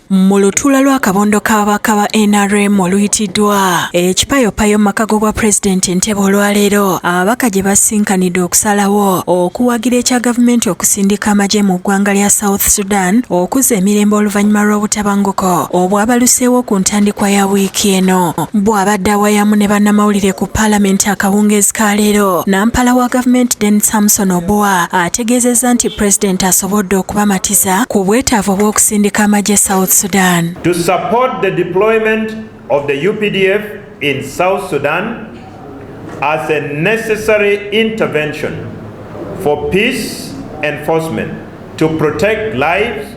Mu lutuula lw'akabondo k'ababaka ba NRM oluyitiddwa ekipayopayo mu makago gwa Pulezidenti Entebbe olwaleero, ababaka gye basinkanidde okusalawo okuwagira ekya gavumenti okusindika amagye mu ggwanga lya South Sudan okuzza emirembe oluvannyuma lw'obutabanguko obwabaluseewo ku ntandikwa ya wiiki eno. Bw'abadde awayamu ne bannamawulire ku Paalamenti akawungeezi ka leero, Nampala wa gavumenti Den Samson Obua ategeezezza nti Pulezidenti asobodde okubamatiza ku bwetaavu bw'okusindika amagye South Sudan. To support the deployment of the UPDF in South Sudan as a necessary intervention for peace enforcement to protect lives,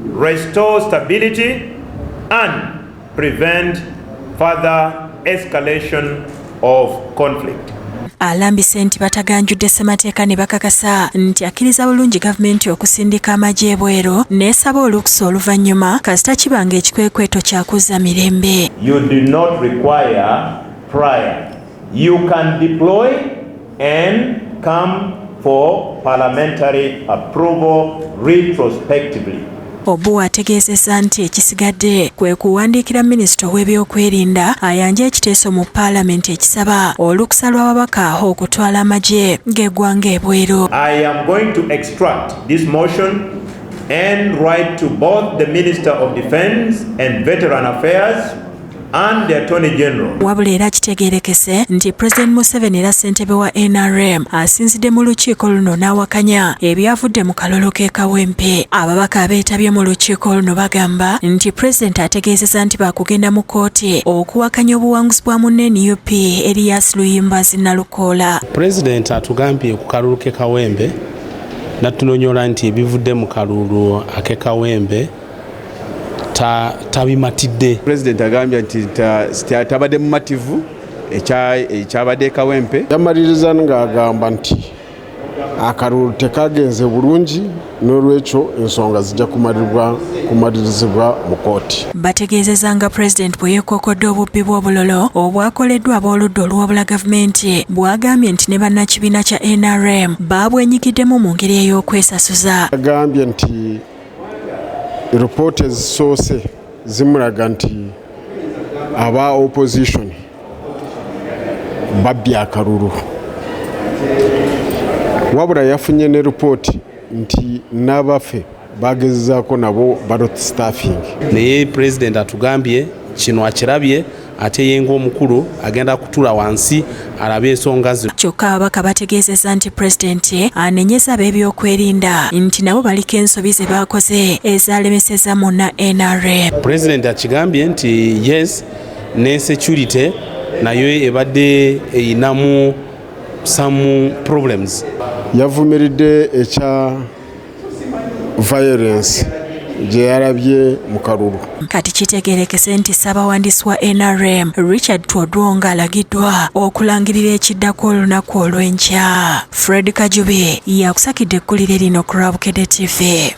restore stability, and prevent further escalation of conflict. Alambise nti bataganjudde ssemateeka ne bakakasa nti akkiriza bulungi gavumenti okusindika amagye ebweru n'esaba olukusa oluvannyuma kasita kibanga ekikwekweto kyakuzza mirembe. You do not require prior. You can deploy and come for parliamentary approval retrospectively. Obua ategeezezza nti ekisigadde kwe kuwandiikira minisita w'ebyokwerinda ayanje ekiteeso mu Paalamenti ekisaba olukusa lw'ababaka okutwala amagye g'eggwanga ebweru. I am going to extract this motion and write to both the Minister of Defence and Veteran Affairs and the Attorney General. Wabula era kitegeerekese nti President Museveni era ssentebe wa NRM asinzidde mu lukiiko luno n'awakanya ebyavudde mu kalulu k'e Kawempe. Ababaka abeetabye mu lukiiko luno bagamba nti President ategeezezza nti baakugenda mu kkooti okuwakanya obuwanguzi bwa munne NUP Erias Luyimbazi Nalukoola. President atugambye ku kalulu k'e Kawempe natunonyola nti ebivudde mu kalulu ak'e Kawempe tabimatidde. President agambye nti tabadde mumativu ekyabadde Kawempe. Yamaliriza ng'agamba nti akalulu tekagenze bulungi n'olwekyo ensonga zijja kumalirizibwa mu kkooti. Bategeezezza nga President bwe yeekookodde obubbi bw'obulolo obwakoleddwa ab'oludda oluwabula gavumenti, bw'agambye nti ne bannakibiina kya NRM baabwenyigiddemu mu ngeri ey'okwesasuza. Agambye nti ripoota ezisoose zimulaga nti aba opposition babbye akalulu. Wabula yafunye ne ripooti nti n'abaffe bagezezaako nabo ballot staffing. Naye President atugambye kino akirabye ate yenga omukulu agenda kutula wansi alabe ensonga zino. Kyokka ababaka bategeezezza nti Pulezidenti anenyeza ab'ebyokwerinda nti nabo baliko ensobi ze baakoze ezalemesezza munna NRM. President akigambye nti yes, ne security nayo ebadde eyinamu some problems. Yavumiridde ekya violence gye yarabye mu kalulu. Kati kitegeerekese nti ssaabawandiisi wa NRM Richard Twodwonga alagiddwa okulangirira ekiddako olunaku olw'enkya. Fred Kajubi yakusakidde eggulire lino ku Bukedde TV.